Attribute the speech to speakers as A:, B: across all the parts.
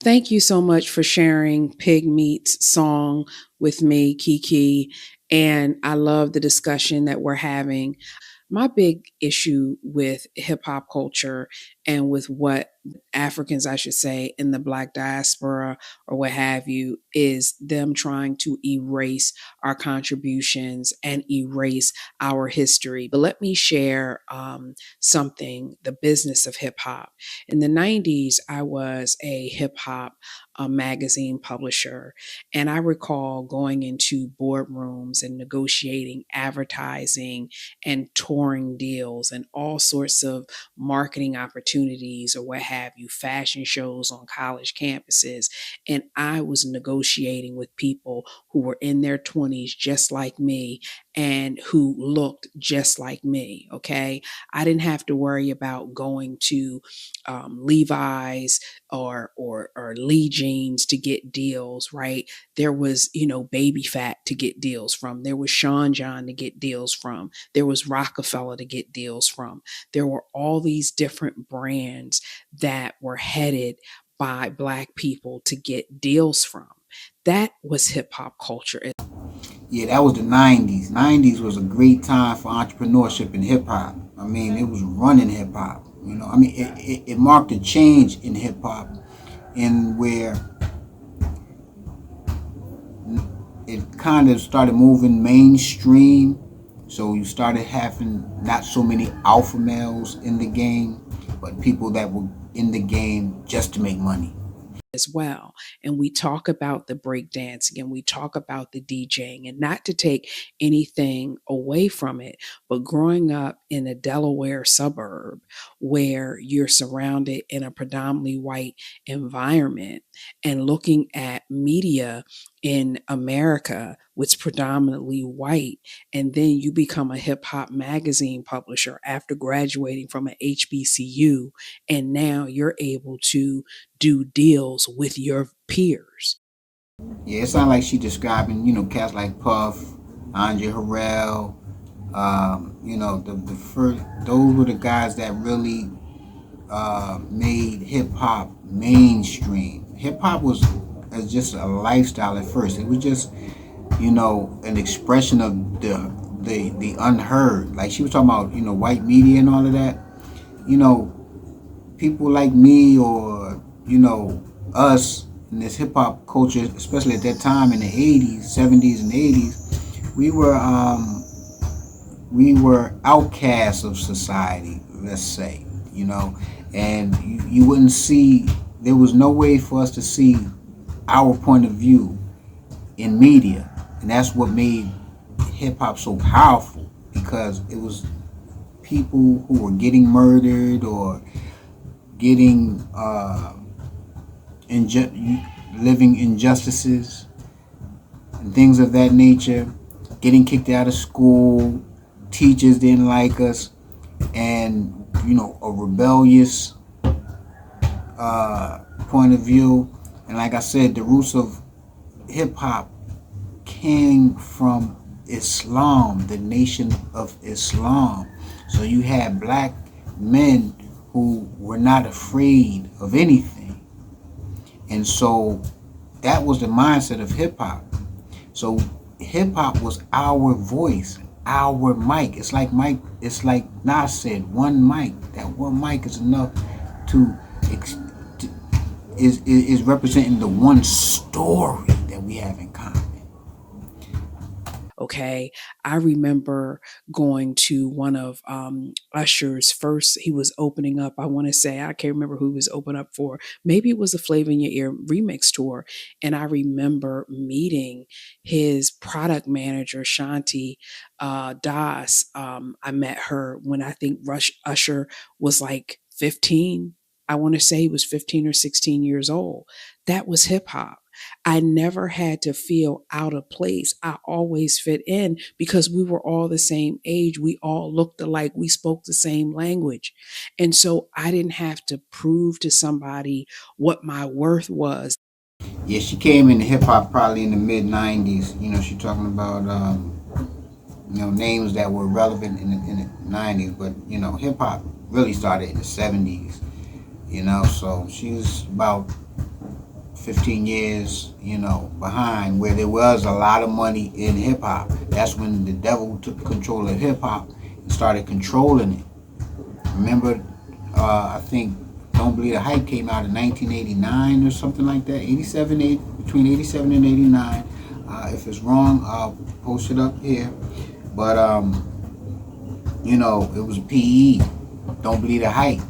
A: Thank you so much for sharing Pig Meat's song with me, Kiki. And I love the discussion that we're having. My big issue with hip hop culture and with what Africans, I should say, in the Black diaspora or what have you, is them trying to erase our contributions and erase our history. But let me share something, the business of hip hop. In the 90s, I was a hip hop magazine publisher. And I recall going into boardrooms and negotiating advertising and touring deals and all sorts of marketing opportunities or what have you, fashion shows on college campuses. And I was negotiating with people who were in their 20s, just like me, and who looked just like me. Okay. I didn't have to worry about going to Levi's or Lee Jeans to get deals, right? There was, Baby Fat to get deals from. There was Sean John to get deals from. There was Rockefeller to get deals from. There were all these different brands that were headed by Black people to get deals from. That was hip hop culture.
B: Yeah, that was the 90s. 90s was a great time for entrepreneurship in hip hop. I mean, it was running hip hop. It marked a change in hip hop in where it kind of started moving mainstream. So you started having not so many alpha males in the game, but people that were in the game just to make money.
A: As well. And we talk about the breakdancing and we talk about the DJing, and not to take anything away from it, but growing up in a Delaware suburb where you're surrounded in a predominantly white environment and looking at media in America, which is predominantly white, and then you become a hip hop magazine publisher after graduating from an HBCU, and now you're able to do deals with your peers.
B: Yeah, it sounded like she describing, cats like Puff, Andre Harrell. The first, those were the guys that really made hip hop mainstream. Hip hop was as just a lifestyle at first. It was just, an expression of the unheard. Like she was talking about, white media and all of that. You know, people like me or us in this hip hop culture, especially at that time in the 80s, 70s, and 80s, we were outcasts of society, let's say, and you wouldn't see, there was no way for us to see our point of view in media. And that's what made hip hop so powerful, because it was people who were getting murdered or getting living injustices and things of that nature, getting kicked out of school, teachers didn't like us, and a rebellious point of view. And like I said, the roots of hip hop came from Islam, the nation of Islam. So you had black men who were not afraid of anything. And so that was the mindset of hip hop. So hip hop was our voice, our mic. It's like Nas said, one mic. That one mic is enough to is representing the one story that we have in common.
A: Okay. I remember going to one of Usher's first, he was opening up, I want to say, I can't remember who he was opening up for. Maybe it was a Flavor in Your Ear remix tour. And I remember meeting his product manager, Shanti Das. I met her when I think Usher was like 15. I want to say he was 15 or 16 years old. That was hip hop. I never had to feel out of place. I always fit in because we were all the same age. We all looked alike. We spoke the same language. And so I didn't have to prove to somebody what my worth was.
B: Yeah, she came into hip hop probably in the mid '90s. She's talking about names that were relevant in the '90s, but hip hop really started in the '70s. So she was about 15 years, behind, where there was a lot of money in hip hop. That's when the devil took control of hip hop and started controlling it. Remember, I think Don't Believe the Hype came out in 1989 or something like that. Between 87 and 89. If it's wrong, I'll post it up here. But it was PE. Don't Believe the Hype.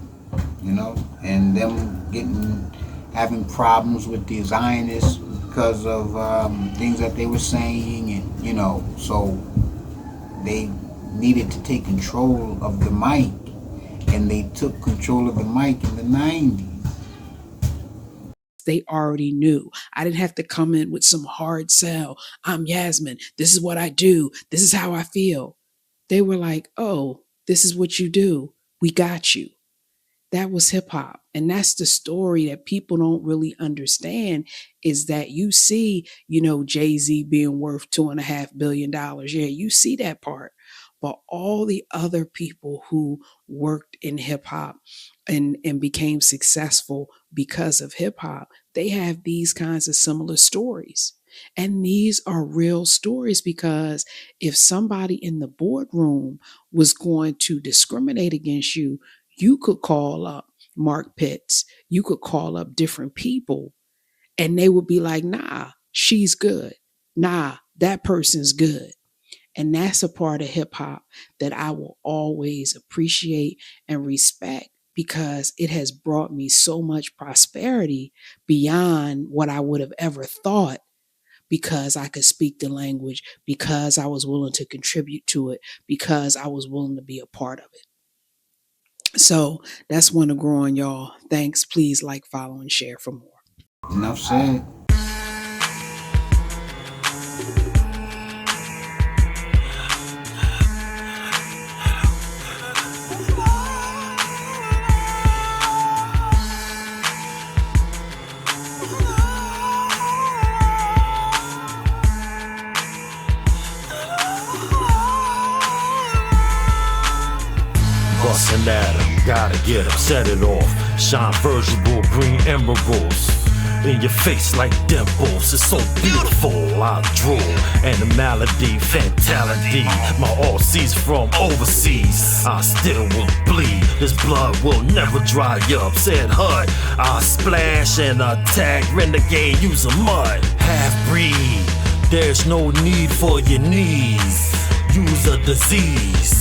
B: And them having problems with the Zionists because of things that they were saying, and so they needed to take control of the mic, and they took control of the mic in the 90s.
A: They already knew. I didn't have to come in with some hard sell. I'm Yasmin. This is what I do. This is how I feel. They were like, oh, this is what you do. We got you. That was hip hop. And that's the story that people don't really understand, is that you see, Jay-Z being worth $2.5 billion. Yeah, you see that part. But all the other people who worked in hip hop and became successful because of hip hop, they have these kinds of similar stories. And these are real stories, because if somebody in the boardroom was going to discriminate against you, you could call up Mark Pitts, you could call up different people, and they would be like, nah, she's good. Nah, that person's good. And that's a part of hip hop that I will always appreciate and respect, because it has brought me so much prosperity beyond what I would have ever thought, because I could speak the language, because I was willing to contribute to it, because I was willing to be a part of it. So that's one of growing, y'all. Thanks. Please like, follow, and share for more.
B: Enough said.
C: Bustin' at him, gotta get him, set it off. Shine virtual green emeralds in your face like dimples. It's so beautiful, I drool. Animality, fatality. My all sees from overseas. I still will bleed, this blood will never dry up. Said HUD, I splash and attack, renegade, use a mud. Half breed, there's no need for your knees. Use a disease.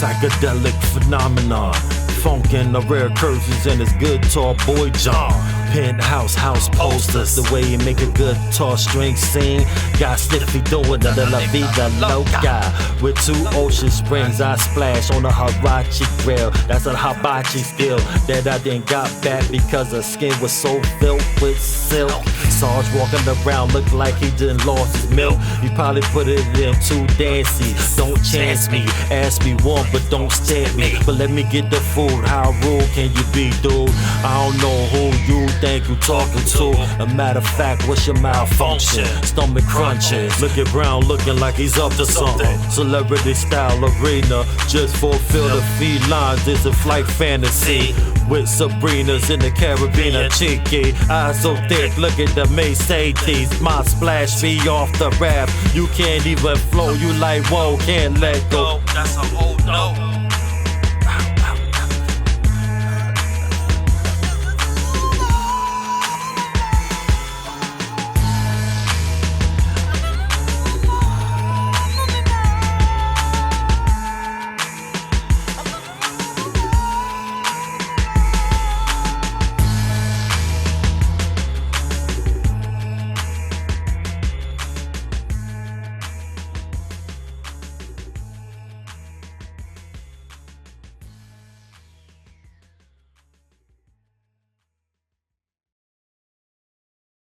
C: Psychedelic phenomenon, funk and the rare curses in his guitar boy John. Penthouse house posters, the way you make a guitar string sing. Got Sniffy doing the La Vida Loca. With 2 ocean springs, I splash on a Hirachi grill. That's a hibachi skill that I then got back because her skin was so filled with silk. Sarge walking around look like he done lost his milk. He probably put it in too dancy. Don't chance me, ask me one but don't stare me. But let me get the food, how rude can you be, dude? I don't know who you think you talking to. A matter of fact, what's your malfunction? Stomach crunching, look at Brown looking like he's up to something. Celebrity style arena, just fulfill the felines. It's a flight fantasy with Sabrina's in the Caribbean, a cheeky. Eyes so thick, look at the Mercedes. My splash be off the rap. You can't even flow, you like whoa, can't let go.
D: That's a old no.